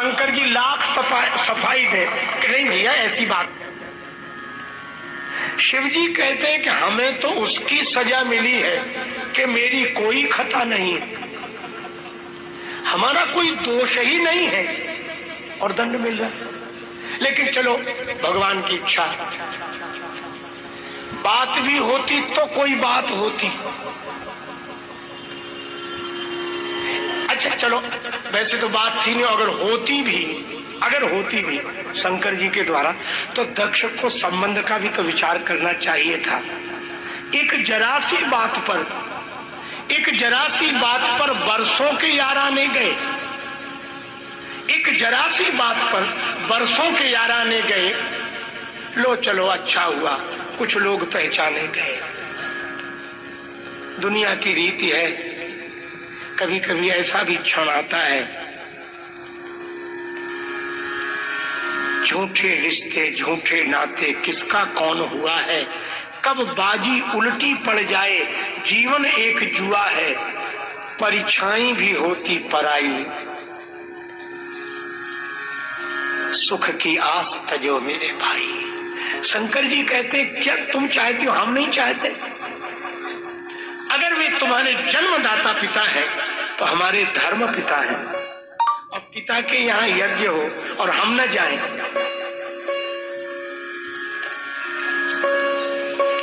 शंकर जी लाख सफाई दे कि नहीं भैया ऐसी बात। शिव जी कहते हैं कि हमें तो उसकी सजा मिली है कि मेरी कोई खता नहीं, हमारा कोई दोष ही नहीं है और दंड मिल रहा है। लेकिन चलो भगवान की इच्छा, बात भी होती तो कोई बात होती। अच्छा चलो, वैसे तो बात थी नहीं, अगर होती भी शंकर जी के द्वारा तो दक्ष को संबंध का भी तो विचार करना चाहिए था। एक जरा सी बात पर बरसों के याराने गए, एक जरा सी बात पर बरसों के याराने गए। लो चलो अच्छा हुआ, कुछ लोग पहचाने गए। दुनिया की रीति है, कभी कभी ऐसा भी क्षण आता है, झूठे रिश्ते झूठे नाते किसका कौन हुआ है, कब बाजी उल्टी पड़ जाए। जीवन एक जुआ है, परीक्षाएं भी होती पराई। सुख की आस तजो मेरे भाई। शंकर जी कहते क्या तुम चाहते हो, हम नहीं चाहते। अगर वे तुम्हारे जन्मदाता पिता है तो हमारे धर्म पिता है, और पिता के यहाँ यज्ञ हो और हम न जाएं।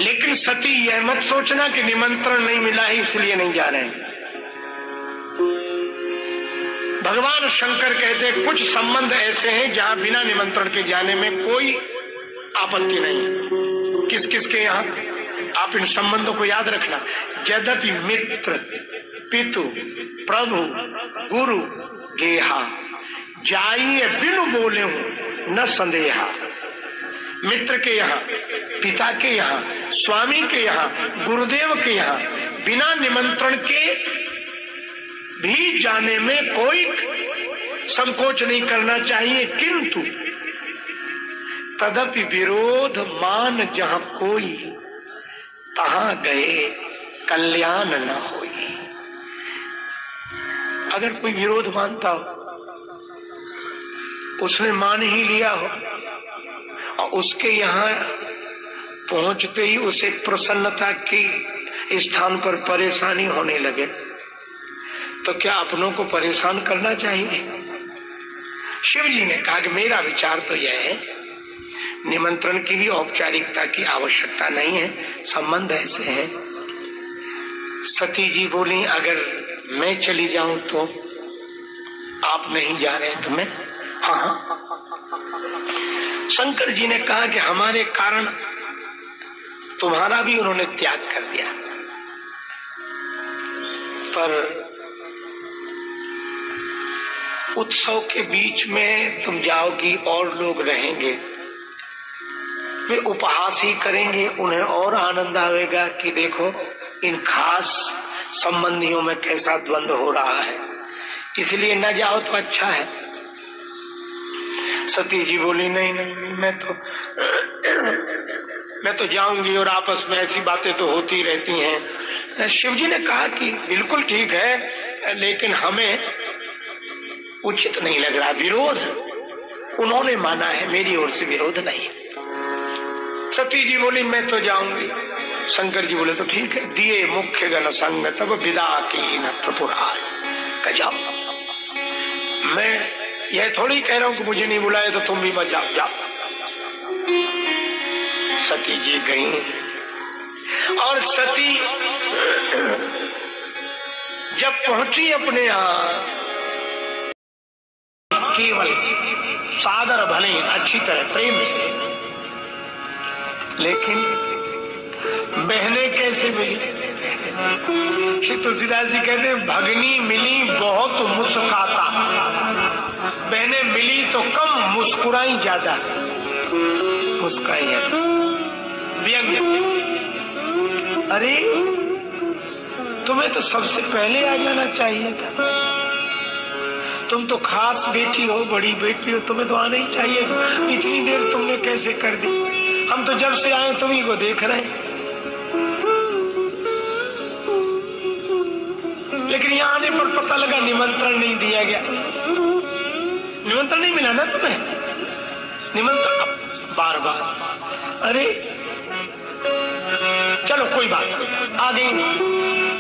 लेकिन सती यह मत सोचना कि निमंत्रण नहीं मिला है इसलिए नहीं जा रहे हैं। भगवान शंकर कहते कुछ संबंध ऐसे हैं जहां बिना निमंत्रण के जाने में कोई आपत्ति नहीं है। किस किस के यहाँ, आप इन संबंधों को याद रखना। यद्यपि मित्र पितु प्रभु गुरु गेहा, जाइए बिनु बोले हूं न संदेहा। मित्र के यहाँ, पिता के यहाँ, स्वामी के यहाँ, गुरुदेव के यहाँ बिना निमंत्रण के भी जाने में कोई संकोच नहीं करना चाहिए। किंतु तदपि विरोध मान जहां कोई, तहां गए कल्याण न होई। अगर कोई विरोध मानता हो, उसने मान ही लिया हो और उसके यहाँ पहुंचते ही उसे प्रसन्नता की स्थान पर परेशानी होने लगे, तो क्या अपनों को परेशान करना चाहिए? शिव जी ने कहा कि मेरा विचार तो यह है, निमंत्रण की भी औपचारिकता की आवश्यकता नहीं है, संबंध ऐसे हैं। सती जी बोली अगर मैं चली जाऊं तो आप नहीं जा रहे तो मैं, हाँ। शंकर जी ने कहा कि हमारे कारण तुम्हारा भी उन्होंने त्याग कर दिया, पर उत्सव के बीच में तुम जाओगी और लोग रहेंगे, वे उपहास ही करेंगे, उन्हें और आनंद आएगा कि देखो इन खास संबंधियों में कैसा द्वंद्व हो रहा है, इसलिए न जाओ तो अच्छा है। सती जी बोली नहीं नहीं, मैं तो जाऊंगी, और आपस में ऐसी बातें तो होती रहती हैं। शिव जी ने कहा कि बिल्कुल ठीक है, लेकिन हमें उचित नहीं लग रहा विरोध। उन्होंने माना है, मेरी ओर से विरोध नहीं। सती जी बोली मैं तो जाऊंगी। शंकर जी बोले तो ठीक है। दिए मुख्य गण संग तब विदा की न त्रिपुरारी, का जाओ। मैं यह थोड़ी कह रहा हूं कि मुझे नहीं बुलाया तो तुम भी मत जाओ, जाओ। सती जी गई, और सती जब पहुंची अपने यहां, केवल सादर भले अच्छी तरह प्रेम से, लेकिन बहनें कैसे मिली? श्री तुलसीदास जी कहते हैं भगनी मिली बहुत मुस्कुराता, बहनें मिली तो कम मुस्कुराई ज्यादा, मुस्कुराई ज्यादा, व्यंग्य। अरे तुम्हें तो सबसे पहले आ जाना चाहिए था, तुम तो खास बेटी हो, बड़ी बेटी हो, तुम्हें तो आना ही चाहिए। इतनी देर तुमने कैसे कर दी? हम तो जब से आए तुम्ही को देख रहे हैं, लेकिन यहाँ आने पर पता लगा निमंत्रण नहीं दिया गया। निमंत्रण नहीं मिला ना तुम्हें? निमंत्रण बार बार, अरे चलो कोई बात नहीं, आ गई,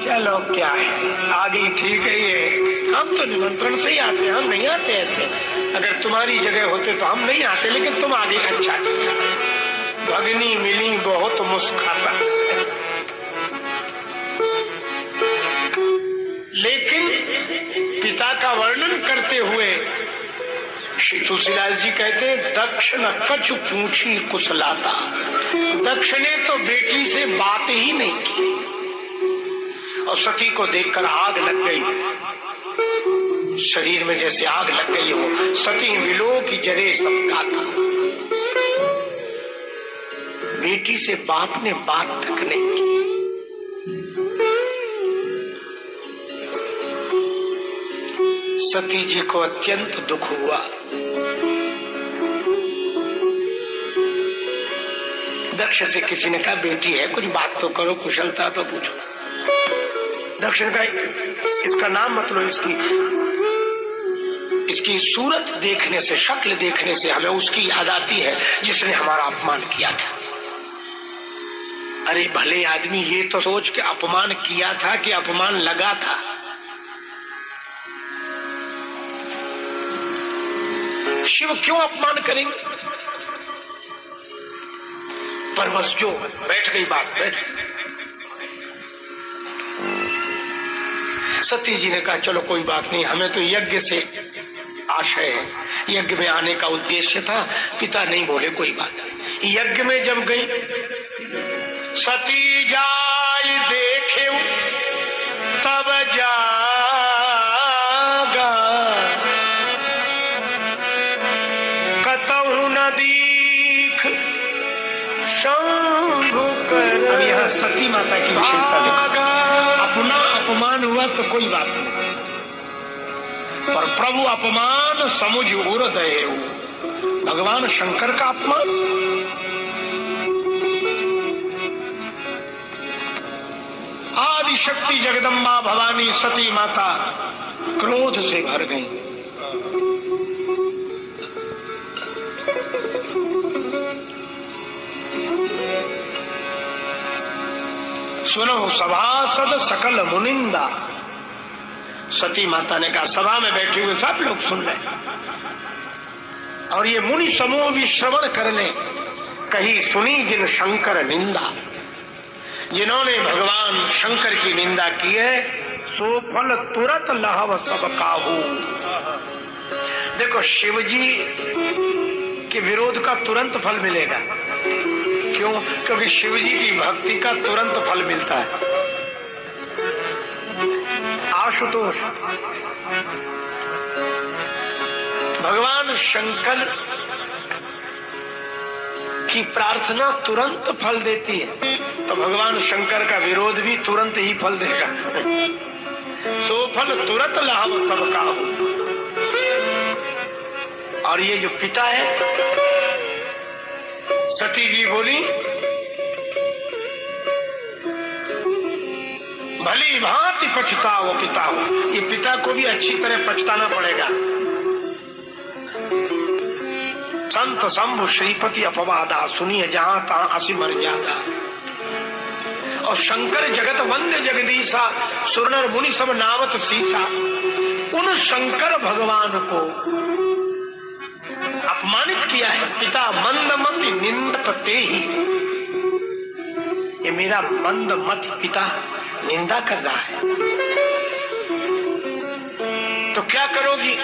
चलो क्या है, आ गई, ठीक है। ये हम तो निमंत्रण से ही आते हैं, हम नहीं आते ऐसे। अगर तुम्हारी जगह होते तो हम नहीं आते, लेकिन तुम आ गई, अच्छा किया। भगनी मिली बहुत मुस्कुराता। लेकिन पिता का वर्णन करते हुए श्री तुलसीदास जी कहते, दक्ष न कछु पूछी कुशलाता। दक्ष ने तो बेटी से बात ही नहीं की और सती को देखकर आग लग गई, शरीर में जैसे आग लग गई हो। सती विलो की जरे सब गाता। बेटी से बाप ने बात तक नहीं की। सती जी को अत्यंत दुख हुआ। दक्ष से किसी ने कहा, बेटी है, कुछ बात तो करो, कुशलता तो पूछो। दक्ष ने कहा, इसका नाम मत लो, इसकी सूरत देखने से, शक्ल देखने से हमें उसकी याद आती है जिसने हमारा अपमान किया था। अरे भले आदमी, ये तो सोच के अपमान किया था कि अपमान लगा था। शिव क्यों अपमान करेंगे? पर बस जो बैठ गई बात, बैठ। सती जी ने कहा, चलो कोई बात नहीं, हमें तो यज्ञ से आशय है, यज्ञ में आने का उद्देश्य था। पिता नहीं बोले, कोई बात नहीं। यज्ञ में जब गई, सती जाय देखे तब जागा, कतहु न दीख शंभु कर। अब यहाँ सती माता की विशेषता देखो। अपना अपमान हुआ तो कोई बात नहीं, पर प्रभु अपमान समुझ उर दये। भगवान शंकर का अपमान, आदि शक्ति जगदम्बा भवानी सती माता क्रोध से भर गई। सुनो सभासद सकल मुनिंदा। सती माता ने कहा, सभा में बैठे हुए सब लोग सुन रहे और ये मुनि समूह भी श्रवण कर ले। कही सुनी जिन शंकर निंदा। जिन्होंने भगवान शंकर की निंदा की है, सो फल तुरंत लहव सब काहू। देखो, शिव जी के विरोध का तुरंत फल मिलेगा। क्यों? क्योंकि शिव जी की भक्ति का तुरंत फल मिलता है। आशुतोष, भगवान शंकर की प्रार्थना तुरंत फल देती है, तो भगवान शंकर का विरोध भी तुरंत ही फल देगा। सो फल तुरंत लाभ सब काहू। और ये जो पिता है, सती जी बोली, भली भांति पछताओ पिता हो। ये पिता को भी अच्छी तरह पछताना पड़ेगा। संत शंभु श्रीपति अपवादा, सुनिए जहां तहां असी मर्यादा। और शंकर जगत वंद्य जगदीशा, सुरनर मुनि सब नावत सीसा। उन शंकर भगवान को अपमानित किया है। पिता मंदमति निंदते ही, ये मेरा मंदमति पिता निंदा कर रहा है, तो क्या करोगी?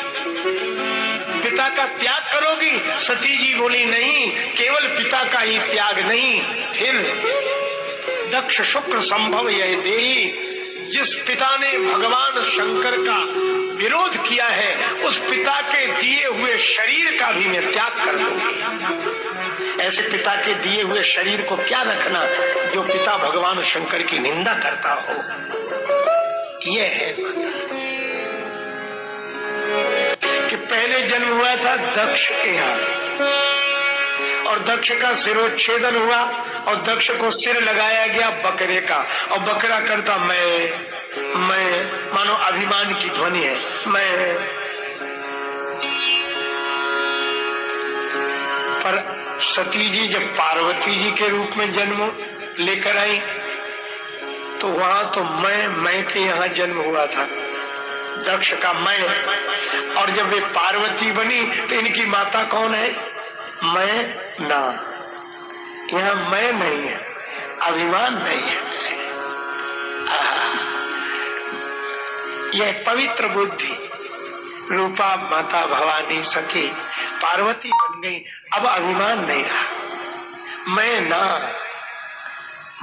पिता का त्याग करोगी? सती जी बोली, नहीं, केवल पिता का ही त्याग नहीं, फिर दक्ष शुक्र संभव यह देही। जिस पिता ने भगवान शंकर का विरोध किया है, उस पिता के दिए हुए शरीर का भी मैं त्याग कर दूंगी। ऐसे पिता के दिए हुए शरीर को क्या रखना जो पिता भगवान शंकर की निंदा करता हो। यह है कि पहले जन्म हुआ था दक्ष के यहाँ, और दक्ष का सिरोच्छेदन हुआ और दक्ष को सिर लगाया गया बकरे का, और बकरा करता मैं, मानो अभिमान की ध्वनि है, मैं। पर सती जी जब पार्वती जी के रूप में जन्म लेकर आई तो वहां तो मैं के यहाँ जन्म हुआ था, दक्ष का मैं। और जब वे पार्वती बनी तो इनकी माता कौन है? मैं ना, यहाँ मैं नहीं है, अभिमान नहीं है। यह पवित्र बुद्धि रूपा माता भवानी सती पार्वती बन गई। अब अभिमान नहीं रहा, मैं ना,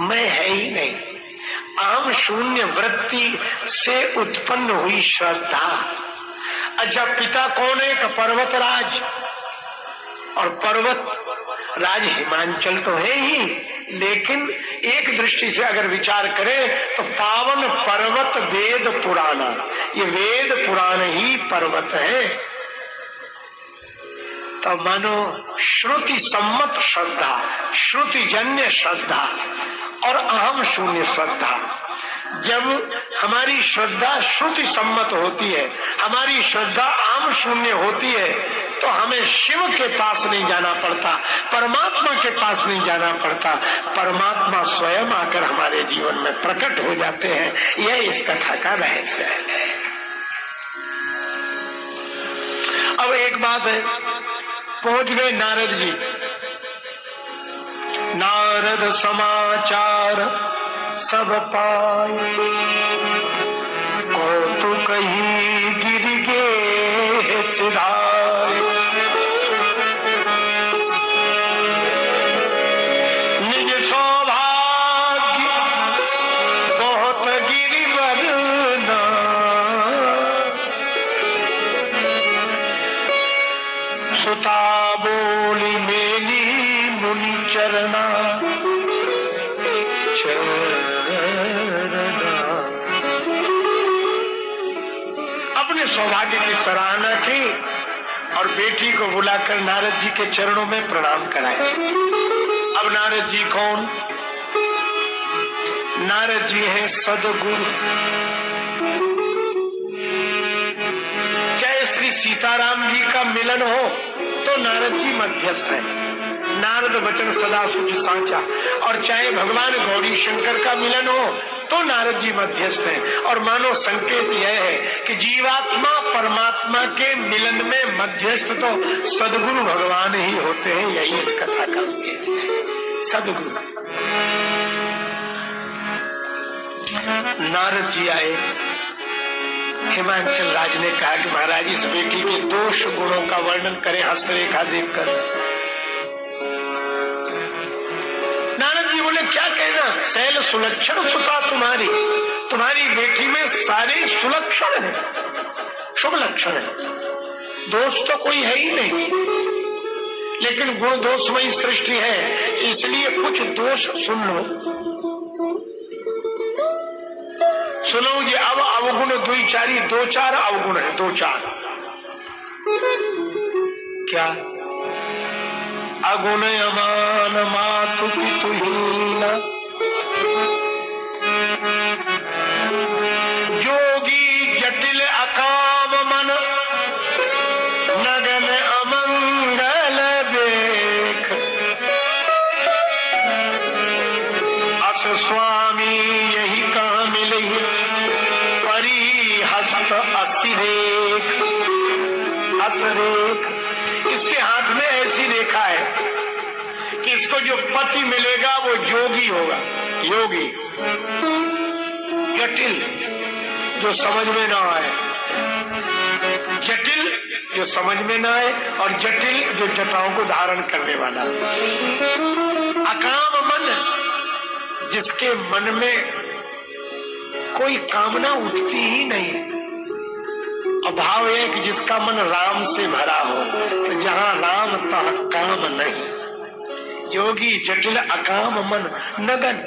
मैं है ही नहीं। अहम शून्य वृत्ति से उत्पन्न हुई श्रद्धा। अच्छा, पिता कौन है? का पर्वतराज, और पर्वत राज हिमांचल तो है ही, लेकिन एक दृष्टि से अगर विचार करें तो पावन पर्वत वेद पुराना, ये वेद पुराण ही पर्वत है। तो मानो श्रुति सम्मत श्रद्धा, श्रुति जन्य श्रद्धा और अहम शून्य श्रद्धा। जब हमारी श्रद्धा श्रुति सम्मत होती है, हमारी श्रद्धा अहम शून्य होती है, तो हमें शिव के पास नहीं जाना पड़ता, परमात्मा के पास नहीं जाना पड़ता, परमात्मा स्वयं आकर हमारे जीवन में प्रकट हो जाते हैं। यह इस कथा का रहस्य है। अब एक बात है, पहुंच गए नारद जी। नारद समाचार सब पाए, कौतुक ही गिर गे सिधाए। निज सौभाग्य बहुत गिरिवर ना, सुता बोली मेली मुनि चरना। अपने सौभाग्य की सराहना की और बेटी को बुलाकर नारद जी के चरणों में प्रणाम कराया। अब नारद जी कौन? नारद जी हैं सदगुरु। चाहे श्री सीताराम जी का मिलन हो तो नारद जी मध्यस्थ है, नारद वचन सदा सुच सांचा। और चाहे भगवान गौरी शंकर का मिलन हो तो नारद जी मध्यस्थ हैं। और मानो संकेत यह है कि जीवात्मा परमात्मा के मिलन में मध्यस्थ तो सदगुरु भगवान ही होते हैं। यही इस कथा का उद्देश्य है, सदगुरु। नारद जी आए। हिमांचल राज ने कहा कि महाराज इस बेटी के दोष गुणों का वर्णन करें हस्तरेखा देखकर। नारद जी बोले क्या कहना, शैल सुलक्षण सुता तुम्हारी, तुम्हारी बेटी में सारे सुलक्षण है, शुभ लक्षण है, दोष तो कोई है ही नहीं, लेकिन गुण दोषमयी सृष्टि है, इसलिए कुछ दोष सुन लो। सुनो ये अब अवगुण दुई चारी, दो चार अवगुण है, दो चार। क्या? अगुण अमान मातु पितुहीना, जोगी जटिल अकाम मन, नगन अमंगल देख, अस स्वामी यही कहाँ मिले, परी हस्त असिरेख, असरेख। इसके हाथ में ऐसी रेखा है कि इसको जो पति मिलेगा वो योगी होगा, योगी। जटिल जो समझ में ना आए, जटिल जो समझ में ना आए, और जटिल जो जटाओं को धारण करने वाला। अकाम मन, जिसके मन में कोई कामना उठती ही नहीं। अभाव है कि जिसका मन राम से भरा हो, तो जहां राम तहाँ काम नहीं। योगी जटिल अकाम मन नगन,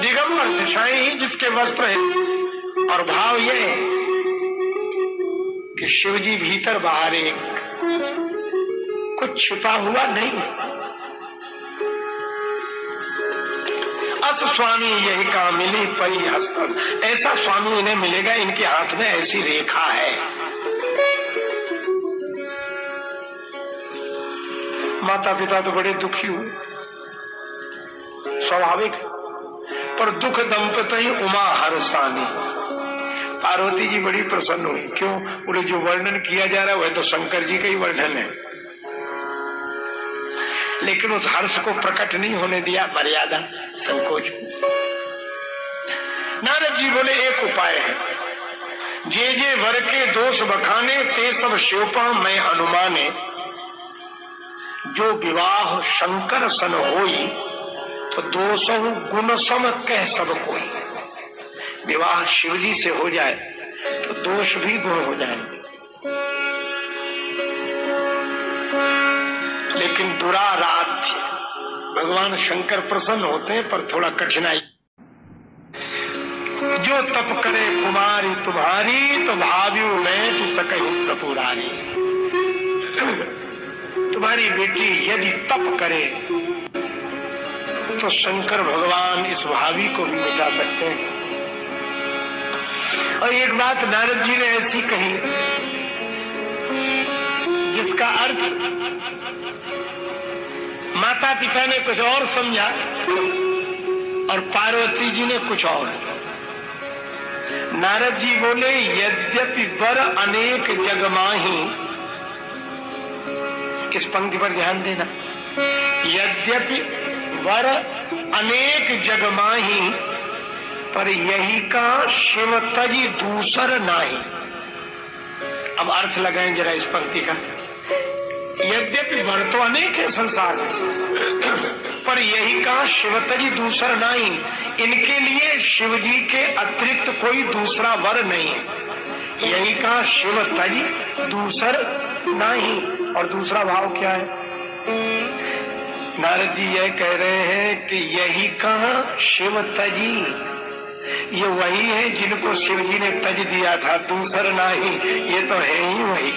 दिगंबर दिशाएं ही जिसके वस्त्र हैं। और भाव यह कि शिव जी भीतर बाहर एक, कुछ छिपा हुआ नहीं। अस स्वामी यही काम मिली परी हस्त, ऐसा स्वामी इन्हें मिलेगा, इनके हाथ में ऐसी रेखा है। माता पिता तो बड़े दुखी हुए, स्वाभाविक, पर दुख दंपति उमा हर्षानी। पार्वती जी बड़ी प्रसन्न हुई। क्यों? बोले जो वर्णन किया जा रहा है वह तो शंकर जी का ही वर्णन है, लेकिन उस हर्ष को प्रकट नहीं होने दिया, मर्यादा संकोच। नारद जी बोले एक उपाय है, जे जे वर के दोष बखाने ते सब श्योपा मैं अनुमाने। जो विवाह शंकर सन होई तो दोषों गुण सम कह सब कोई। विवाह शिव जी से हो जाए तो दोष भी गुण हो जाएंगे, लेकिन दुराराध्य भगवान शंकर प्रसन्न होते हैं, पर थोड़ा कठिनाई। जो तप करे कुमारी तुम्हारी तो भाव्यू में कि सकहि प्रपुरारी। तुम्हारी बेटी यदि तप करे तो शंकर भगवान इस भावी को भी मिटा सकते हैं। और एक बात नारद जी ने ऐसी कही जिसका अर्थ माता पिता ने कुछ और समझा और पार्वती जी ने कुछ और। नारद जी बोले यद्यपि वर अनेक जग माही, इस पंक्ति पर ध्यान देना, यद्यपि वर अनेक जग माही पर यही का शिव तजी दूसर नाही। अब अर्थ लगाएं जरा इस पंक्ति का। यद्यपि वर तो अनेक है संसार में, पर यही का शिव तजी दूसर नहीं। इनके लिए शिव जी के अतिरिक्त कोई दूसरा वर नहीं है। यही का शिव तजी दूसर नहीं। और दूसरा भाव क्या है? नारद जी यह कह रहे हैं कि यही कहा शिव तजी, ये वही है जिनको शिव जी ने तज दिया था, दूसर नहीं। ये तो है ही वही।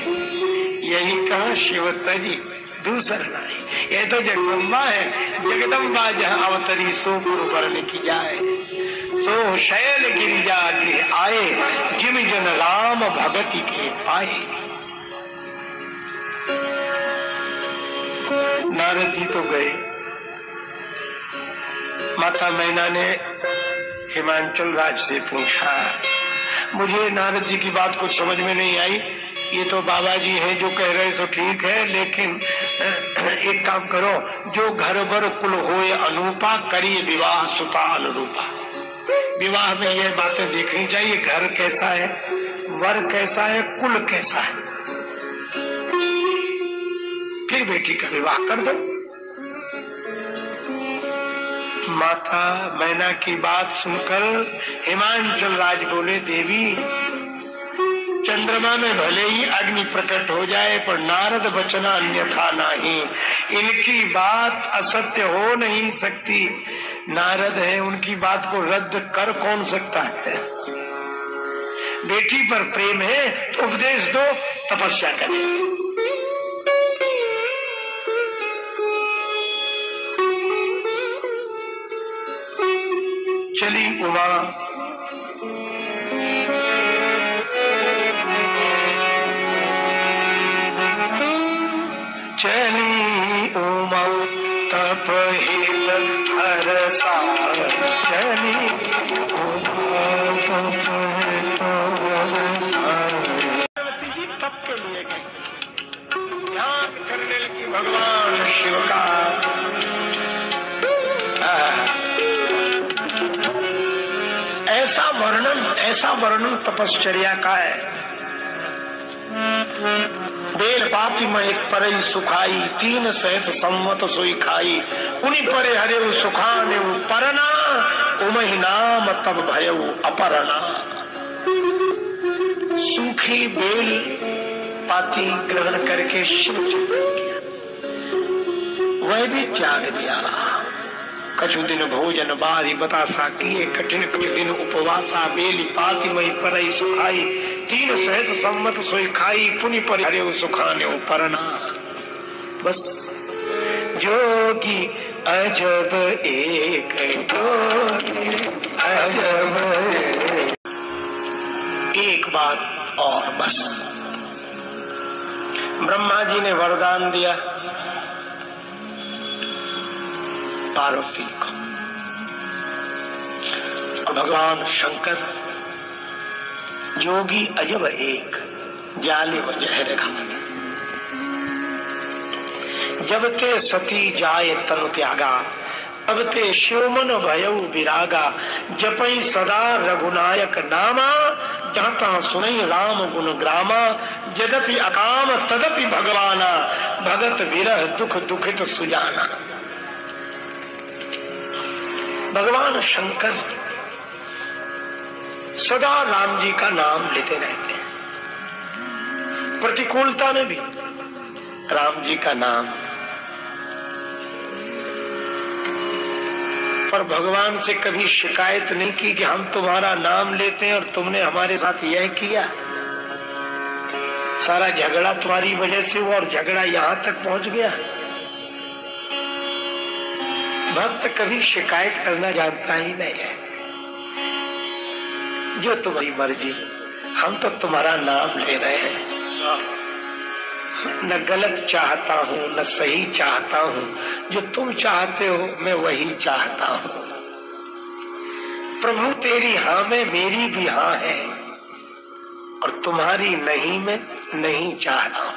यही कहा शिव तजी दूसर नहीं। ये तो जगदम्बा है। जगदम्बा जहाँ अवतरी सो गुरु वर्ण की जाए, सो शैल गिरिजा गृह आए, जिम जन राम भगति के पाए। नारद जी तो गए। माता मैना ने हिमांचल राज से पूछा। मुझे नारद जी की बात कुछ समझ में नहीं आई। ये तो बाबा जी हैं जो कह रहे सो ठीक है, लेकिन एक काम करो, जो घर बर कुल होए अनूपा करिए विवाह सुता अनुरूपा। विवाह में यह बातें देखनी चाहिए, घर कैसा है, वर कैसा है, कुल कैसा है, फिर बेटी का विवाह कर दो। माता मैना की बात सुनकर हिमांचल राज बोले, देवी चंद्रमा में भले ही अग्नि प्रकट हो जाए पर नारद वचना अन्यथा नहीं। इनकी बात असत्य हो नहीं सकती। नारद है, उनकी बात को रद्द कर कौन सकता है? बेटी पर प्रेम है तो उपदेश दो, तपस्या करें। चली उमा चली उमा तप हित हरसा, चली उमा तप हित हरसा। पार्वती जी तप के लिए गए, ध्यान करने लगी भगवान शिव का। ऐसा वर्णन तपश्चर्या का है। बेल पाती महेश परई सुखाई, तीन सहस सम्मत सोई खाई। उन्हीं परे हरे सुखाने परना, उमहि नाम तब भयऊ अपरना। सूखी बेल पाती ग्रहण करके शिव चिंतन किया, वह भी त्याग दिया। कछु दिन भोजन बारी बतासा किए, कठिन कुछ दिन उपवासा। बेली पाती मई परई सुखाई, तीन सहस सम्मत सोई खाई। पुनि पर हरे सुखाने परना। बस जोगी अजब एक जोगी अजब। एक बात और बस, ब्रह्मा जी ने वरदान दिया पार्वती को। और भगवान शंकर जोगी अजब एक जाले व जहर घात, जब ते सती जाए तनु त्यागा, तब ते शिवमन भयउ विरागा, जपई सदा रघुनायक नामा, जाता सुनई राम गुण ग्रामा, यद्यपि अकाम तदपि भगवाना, भगत विरह दुख दुखित सुजाना। भगवान शंकर सदा राम जी का नाम लेते रहते हैं, प्रतिकूलता में भी राम जी का नाम। पर भगवान से कभी शिकायत नहीं की कि हम तुम्हारा नाम लेते हैं और तुमने हमारे साथ यह किया। सारा झगड़ा तुम्हारी वजह से हुआ और झगड़ा यहां तक पहुंच गया। भक्त कभी शिकायत करना जानता ही नहीं है। जो तुम्हारी मर्जी, हम तो तुम्हारा नाम ले रहे हैं। न गलत चाहता हूँ न सही चाहता हूँ, जो तुम चाहते हो मैं वही चाहता हूँ। प्रभु तेरी हाँ में मेरी भी हाँ है, और तुम्हारी नहीं में नहीं चाहता हूँ।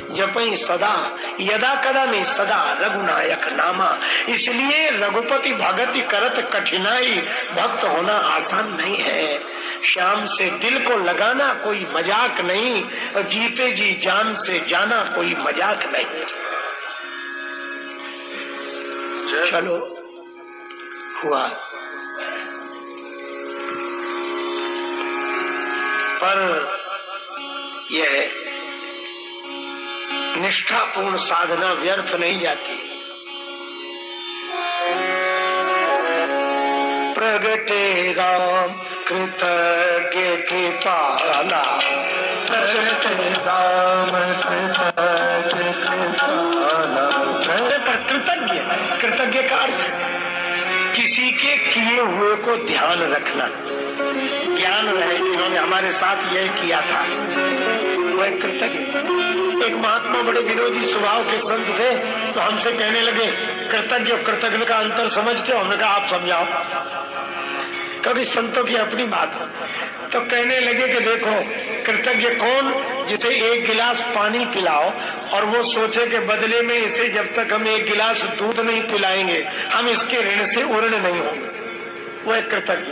जपई सदा यदा कदा नहीं सदा रघुनायक नामा, इसलिए रघुपति भगति करत कठिनाई, भक्त होना आसान नहीं है। श्याम से दिल को लगाना कोई मजाक नहीं, और जीते जी जान से जाना कोई मजाक नहीं। चलो हुआ, पर यह निष्ठापूर्ण साधना व्यर्थ नहीं जाती। प्रगटे राम कृतज्ञ कृपाला, प्रगटे राम कृतज्ञ कृपाला। पर कृतज्ञ, कृतज्ञ का अर्थ किसी के किए हुए को ध्यान रखना, ज्ञान रहे जिन्होंने हमारे साथ यह किया था, वह कृतज्ञ। एक महात्मा बड़े विरोधी स्वभाव के संत थे, तो हमसे कहने लगे कृतज्ञ और कृतज्ञ का अंतर समझते हो? हमने कहा आप समझाओ, क्योंकि संतों की अपनी बात है। तो कहने लगे कि देखो, कृतज्ञ कौन? जिसे एक गिलास पानी पिलाओ और वो सोचे कि बदले में इसे जब तक हम एक गिलास दूध नहीं पिलाएंगे हम इसके ऋण से उर्ण नहीं होंगे, वो एक कृतज्ञ।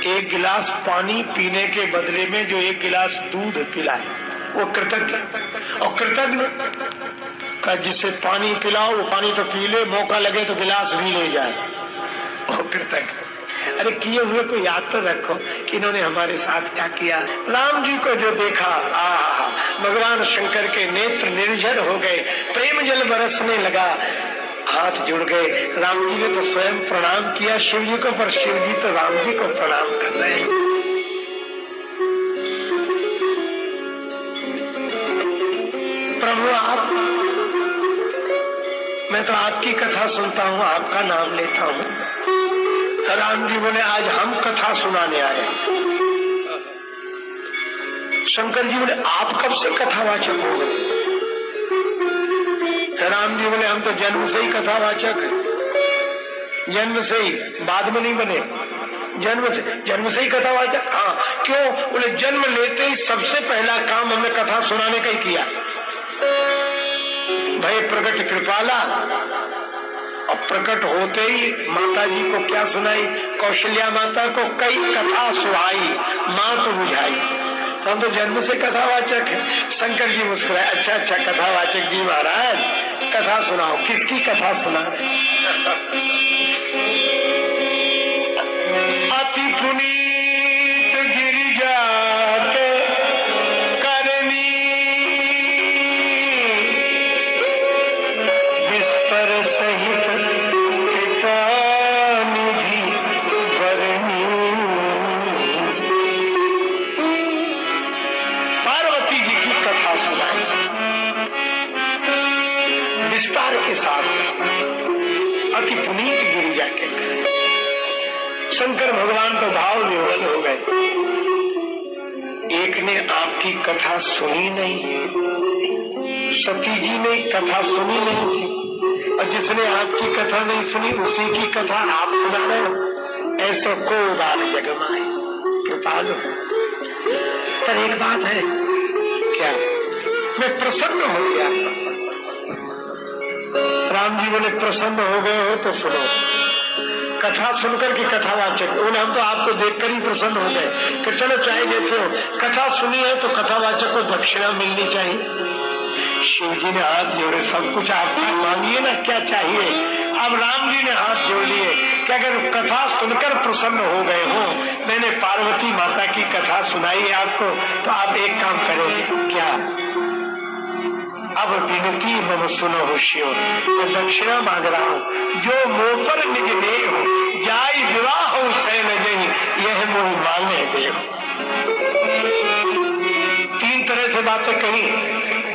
एक गिलास पानी पीने के बदले में जो एक गिलास दूध पिलाए, वो कृतज्ञ। और कृतज्ञ का जिसे पानी पिलाओ वो पानी तो पी ले, मौका लगे तो गिलास भी ले जाए, वो कृतज्ञ। अरे किए हुए को याद तो रखो कि इन्होंने हमारे साथ क्या किया। राम जी को जो देखा, आहा, भगवान शंकर के नेत्र निर्झर हो गए, प्रेम जल बरसने लगा, हाथ जुड़ गए। राम जी ने तो स्वयं प्रणाम किया शिव जी को, पर शिव जी तो राम जी को प्रणाम कर रहे हैं। प्रभु आप, मैं तो आपकी कथा सुनता हूँ, आपका नाम लेता हूँ। राम जी बोले आज हम कथा सुनाने आए। शंकर जी बोले आप कब से कथावाचक हो गए? राम जी बोले हम तो जन्म से ही कथावाचक है। जन्म से ही, बाद में नहीं बने, जन्म से ही कथावाचक। हाँ, क्यों? बोले जन्म लेते ही सबसे पहला काम हमने कथा सुनाने का ही किया। भय प्रकट कृपाला, और प्रकट होते ही माता जी को क्या सुनाई? कौशल्या माता को कई कथा सुनाई, माँ तो बुझाई। तो हम तो जन्म से कथावाचक है। शंकर जी मुस्कुराए, अच्छा अच्छा कथावाचक जी महाराज, कथा सुनाओ। किसकी कथा सुना रहे? अति पुनीत गिरिजा के करनी, बिस्तर सहित निधि बरनी। पार्वती जी की कथा सुनाई विस्तार के साथ, अति पुनीत गिरिजा के। शंकर भगवान तो भाव विह्वल हो गए। एक ने आपकी कथा सुनी नहीं, सती जी ने कथा सुनी नहीं थी, और जिसने आपकी कथा नहीं सुनी उसी की कथा आप सुना रहे हो। ऐसा को उदार जग माए कृपालु। पर एक बात है, क्या मैं प्रसन्न हो गया? राम जी बोले प्रसन्न हो गए हो तो सुनो। कथा सुनकर के कथावाचक बोले हम तो आपको देखकर ही प्रसन्न हो गए कि चलो चाहे जैसे हो, कथा सुनी है तो कथावाचक को दक्षिणा मिलनी चाहिए। शिव जी ने हाथ जोड़े, सब कुछ आपका मांगिए ना, क्या चाहिए? अब राम जी ने हाथ जोड़ लिए कि अगर कथा सुनकर प्रसन्न हो गए हो, मैंने पार्वती माता की कथा सुनाई है आपको, तो आप एक काम करें। क्या? अब विनती मम सुनो हो शिव, मैं दक्षिणा मांग रहा हूं। जो मोह पर निज ने हो जाई विवाह हो सैन जही, यह मोह मांगे देव। तीन तरह से बातें कही।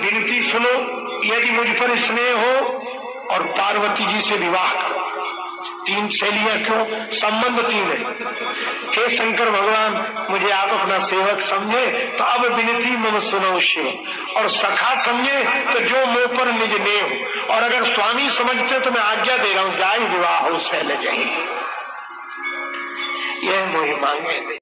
विनती सुनो, यदि मुझ पर स्नेह हो और पार्वती जी से विवाह करो। तीन शैलियां क्यों? संबंध तीन है। हे शंकर भगवान, मुझे आप अपना सेवक समझे तो अब विनती मम सुनो शिव, और सखा समझे तो जो मुंह पर निज ने हो, और अगर स्वामी समझते तो मैं आज्ञा दे रहा हूं, जाई विवाह हो सैल जही, यह मोहि मांगे।